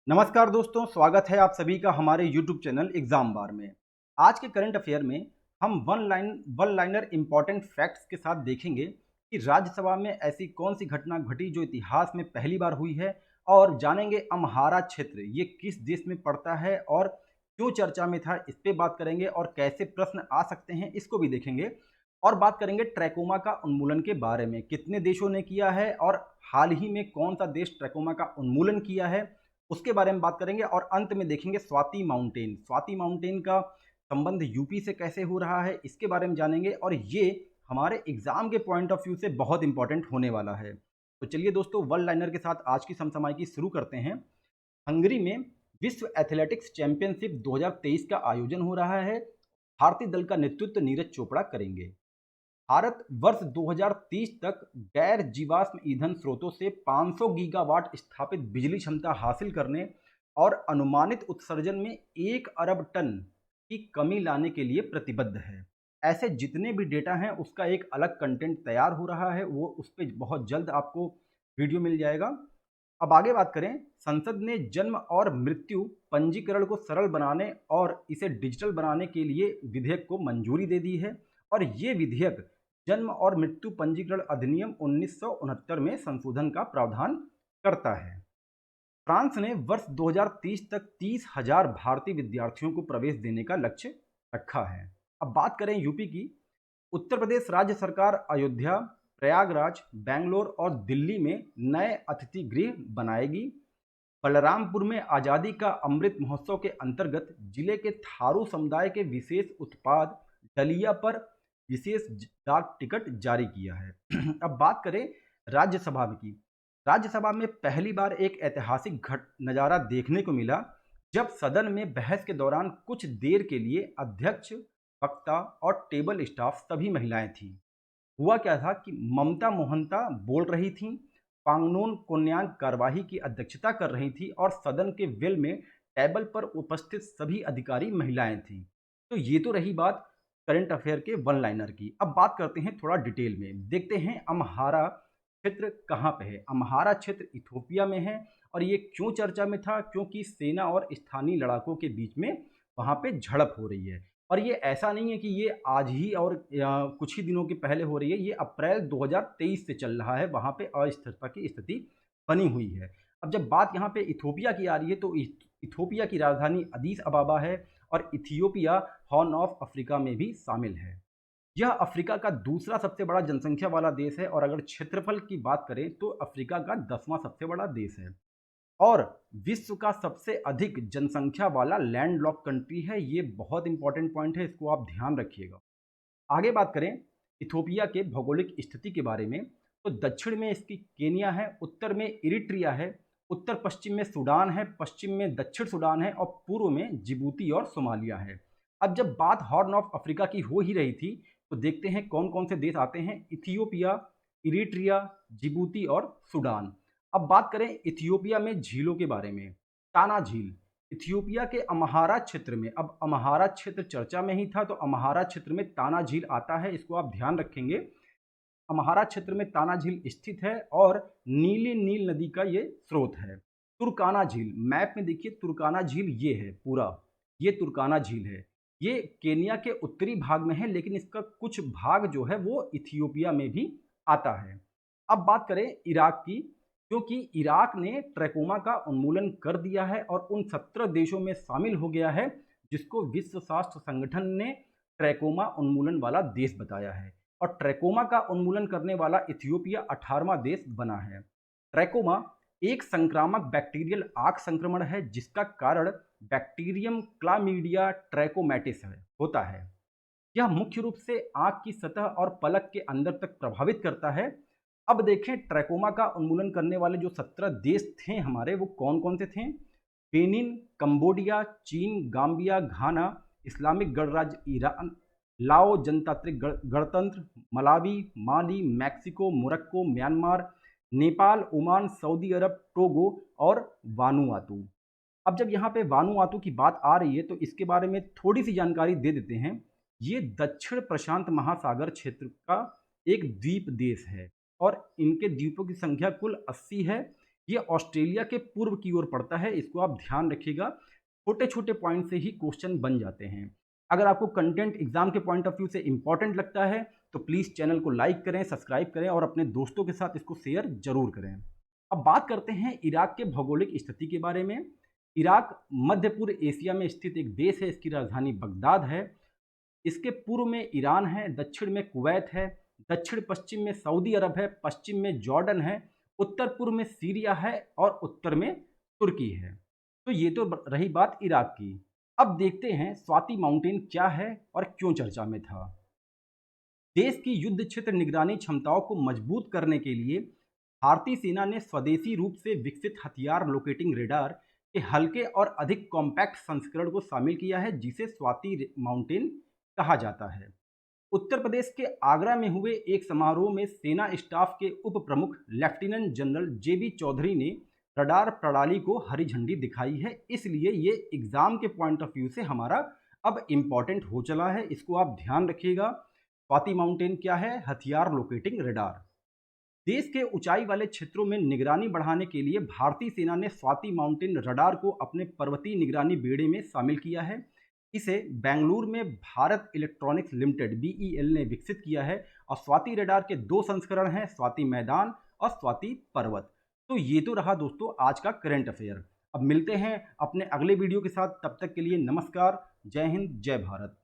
नमस्कार दोस्तों, स्वागत है आप सभी का हमारे YouTube चैनल एग्जाम बार में। आज के करंट अफेयर में हम वन लाइनर इंपॉर्टेंट फैक्ट्स के साथ देखेंगे कि राज्यसभा में ऐसी कौन सी घटना घटी जो इतिहास में पहली बार हुई है, और जानेंगे अम्हारा क्षेत्र ये किस देश में पड़ता है और क्यों चर्चा में था, इस पे बात करेंगे और कैसे प्रश्न आ सकते हैं इसको भी देखेंगे। और बात करेंगे ट्रैकोमा का उन्मूलन के बारे में, कितने देशों ने किया है और हाल ही में कौन सा देश ट्रैकोमा का उन्मूलन किया है उसके बारे में बात करेंगे। और अंत में देखेंगे स्वाति माउंटेन का संबंध यूपी से कैसे हो रहा है इसके बारे में जानेंगे, और ये हमारे एग्जाम के पॉइंट ऑफ व्यू से बहुत इंपॉर्टेंट होने वाला है। तो चलिए दोस्तों, वन लाइनर के साथ आज की समसमाई शुरू करते हैं। हंगरी में विश्व एथलेटिक्स चैंपियनशिप 2023 का आयोजन हो रहा है। भारतीय दल का नेतृत्व नीरज चोपड़ा करेंगे। भारत वर्ष 2030 तक गैर जीवाश्म ईंधन स्रोतों से 500 गीगावाट स्थापित बिजली क्षमता हासिल करने और अनुमानित उत्सर्जन में 1 अरब टन की कमी लाने के लिए प्रतिबद्ध है। ऐसे जितने भी डेटा हैं उसका एक अलग कंटेंट तैयार हो रहा है, वो उस पर बहुत जल्द आपको वीडियो मिल जाएगा। अब आगे बात करें, संसद ने जन्म और मृत्यु पंजीकरण को सरल बनाने और इसे डिजिटल बनाने के लिए विधेयक को मंजूरी दे दी है, और ये विधेयक जन्म और मृत्यु पंजीकरण अधिनियम 1969 में संशोधन का प्रावधान करता है। फ्रांस ने वर्ष 2030 तक 30,000 भारतीय विद्यार्थियों को प्रवेश देने का लक्ष्य रखा है। अब बात करें यूपी की, उत्तर प्रदेश राज्य सरकार अयोध्या, प्रयागराज, बेंगलोर और दिल्ली में नए अतिथि गृह बनाएगी। बलरामपुर में आज़ादी का अमृत महोत्सव के अंतर्गत जिले के थारू समुदाय के विशेष उत्पाद डलिया पर विशेष डाक टिकट जारी किया है। अब बात करें राज्यसभा की, राज्यसभा में पहली बार एक ऐतिहासिक नज़ारा देखने को मिला जब सदन में बहस के दौरान कुछ देर के लिए अध्यक्ष, वक्ता और टेबल स्टाफ सभी महिलाएं थीं। हुआ क्या था कि ममता मोहंता बोल रही थीं, पांगनोन कोन्यांग कार्यवाही की अध्यक्षता कर रही थी और सदन के वेल में टेबल पर उपस्थित सभी अधिकारी महिलाएं थीं। तो ये तो रही बात करंट अफेयर के वन लाइनर की। अब बात करते हैं थोड़ा डिटेल में, देखते हैं अम्हारा क्षेत्र कहाँ पे है। अम्हारा क्षेत्र इथोपिया में है, और ये क्यों चर्चा में था, क्योंकि सेना और स्थानीय लड़ाकों के बीच में वहाँ पे झड़प हो रही है। और ये ऐसा नहीं है कि ये आज ही और कुछ ही दिनों के पहले हो रही है, ये अप्रैल 2023 से चल रहा है, वहाँ पे अस्थिरता की स्थिति बनी हुई है। अब जब बात यहाँ पे इथोपिया की आ रही है तो इथोपिया की राजधानी अदीस अबाबा है, और इथियोपिया हॉर्न ऑफ अफ्रीका में भी शामिल है। यह अफ्रीका का दूसरा सबसे बड़ा जनसंख्या वाला देश है, और अगर क्षेत्रफल की बात करें तो अफ्रीका का 10वां सबसे बड़ा देश है, और विश्व का सबसे अधिक जनसंख्या वाला लैंडलॉक कंट्री है। ये बहुत इंपॉर्टेंट पॉइंट है, इसको आप ध्यान रखिएगा। आगे बात करें इथोपिया के भौगोलिक स्थिति के बारे में, तो दक्षिण में इसकी केनिया है, उत्तर में इरिट्रिया है, उत्तर पश्चिम में सूडान है, पश्चिम में दक्षिण सूडान है, और पूर्व में जिबूती और सोमालिया है। अब जब बात हॉर्न ऑफ अफ्रीका की हो ही रही थी तो देखते हैं कौन कौन से देश आते हैं। इथियोपिया, इरिट्रिया, जिबूती और सूडान। अब बात करें इथियोपिया में झीलों के बारे में, टाना झील इथियोपिया के अम्हारा क्षेत्र में, अब अम्हारा क्षेत्र चर्चा में ही था तो अम्हारा क्षेत्र में ताना झील आता है, इसको आप ध्यान रखेंगे। अम्हारा क्षेत्र में ताना झील स्थित है और नीली नील नदी का ये स्रोत है। तुर्काना झील, मैप में देखिए तुर्काना झील ये है पूरा, ये तुर्काना झील है। ये केनिया के उत्तरी भाग में है, लेकिन इसका कुछ भाग जो है वो इथियोपिया में भी आता है। अब बात करें इराक की, क्योंकि इराक ने ट्रैकोमा का उन्मूलन कर दिया है और उन 17 देशों में शामिल हो गया है जिसको विश्व स्वास्थ्य संगठन ने ट्रैकोमा उन्मूलन वाला देश बताया है, और ट्रैकोमा का उन्मूलन करने वाला इथियोपिया 18वां देश बना है। ट्रैकोमा एक संक्रामक बैक्टीरियल आंख संक्रमण है जिसका कारण बैक्टीरियम क्लामीडिया ट्रैकोमैटिस होता है। यह मुख्य रूप से आंख की सतह और पलक के अंदर तक प्रभावित करता है। अब देखें ट्रैकोमा का उन्मूलन करने वाले जो 17 देश थे हमारे, वो कौन कौन से थे। बेनिन, कंबोडिया, चीन, गाम्बिया, घाना, इस्लामिक गणराज्य ईरान, लाओ जनतांत्रिक गणतंत्र, Malawi, Mali, Mexico, Morocco, Myanmar, Nepal, Oman, Saudi Arab, Togo और वानुआतू। अब जब यहाँ पे वानुआतू की बात आ रही है तो इसके बारे में थोड़ी सी जानकारी दे देते हैं। ये दक्षिण प्रशांत महासागर क्षेत्र का एक द्वीप देश है, और इनके द्वीपों की संख्या कुल 80 है। ये ऑस्ट्रेलिया के पूर्व की ओर पड़ता है, इसको आप ध्यान रखिएगा। छोटे छोटे पॉइंट से ही क्वेश्चन बन जाते हैं। अगर आपको कंटेंट एग्जाम के पॉइंट ऑफ व्यू से इंपॉर्टेंट लगता है तो प्लीज़ चैनल को लाइक करें, सब्सक्राइब करें और अपने दोस्तों के साथ इसको शेयर जरूर करें। अब बात करते हैं इराक के भौगोलिक स्थिति के बारे में। इराक मध्य पूर्व एशिया में स्थित एक देश है, इसकी राजधानी बगदाद है। इसके पूर्व में ईरान है, दक्षिण में कुवैत है, दक्षिण पश्चिम में सऊदी अरब है, पश्चिम में जॉर्डन है, उत्तर पूर्व में सीरिया है और उत्तर में तुर्की है। तो ये तो रही बात इराक की। अब देखते हैं स्वाति माउंटेन क्या है और क्यों चर्चा में था। देश की युद्ध क्षेत्र निगरानी क्षमताओं को मजबूत करने के लिए भारतीय सेना ने स्वदेशी रूप से विकसित हथियार लोकेटिंग रेडार के हल्के और अधिक कॉम्पैक्ट संस्करण को शामिल किया है, जिसे स्वाति माउंटेन कहा जाता है। उत्तर प्रदेश के आगरा में हुए एक समारोह में सेना स्टाफ के उप प्रमुख लेफ्टिनेंट जनरल जेबी चौधरी ने रडार प्रणाली को हरी झंडी दिखाई है। इसलिए ये एग्जाम के पॉइंट ऑफ व्यू से हमारा अब इम्पॉर्टेंट हो चला है, इसको आप ध्यान रखिएगा। स्वाति माउंटेन क्या है? हथियार लोकेटिंग रडार। देश के ऊंचाई वाले क्षेत्रों में निगरानी बढ़ाने के लिए भारतीय सेना ने स्वाति माउंटेन रडार को अपने पर्वतीय निगरानी बेड़े में शामिल किया है। इसे बेंगलुरु में भारत इलेक्ट्रॉनिक्स लिमिटेड बीईएल ने विकसित किया है और स्वाति रडार के दो संस्करण हैं, स्वाति मैदान और स्वाति पर्वत। तो ये तो रहा दोस्तों आज का करंट अफेयर। अब मिलते हैं अपने अगले वीडियो के साथ, तब तक के लिए नमस्कार, जय हिंद, जय भारत।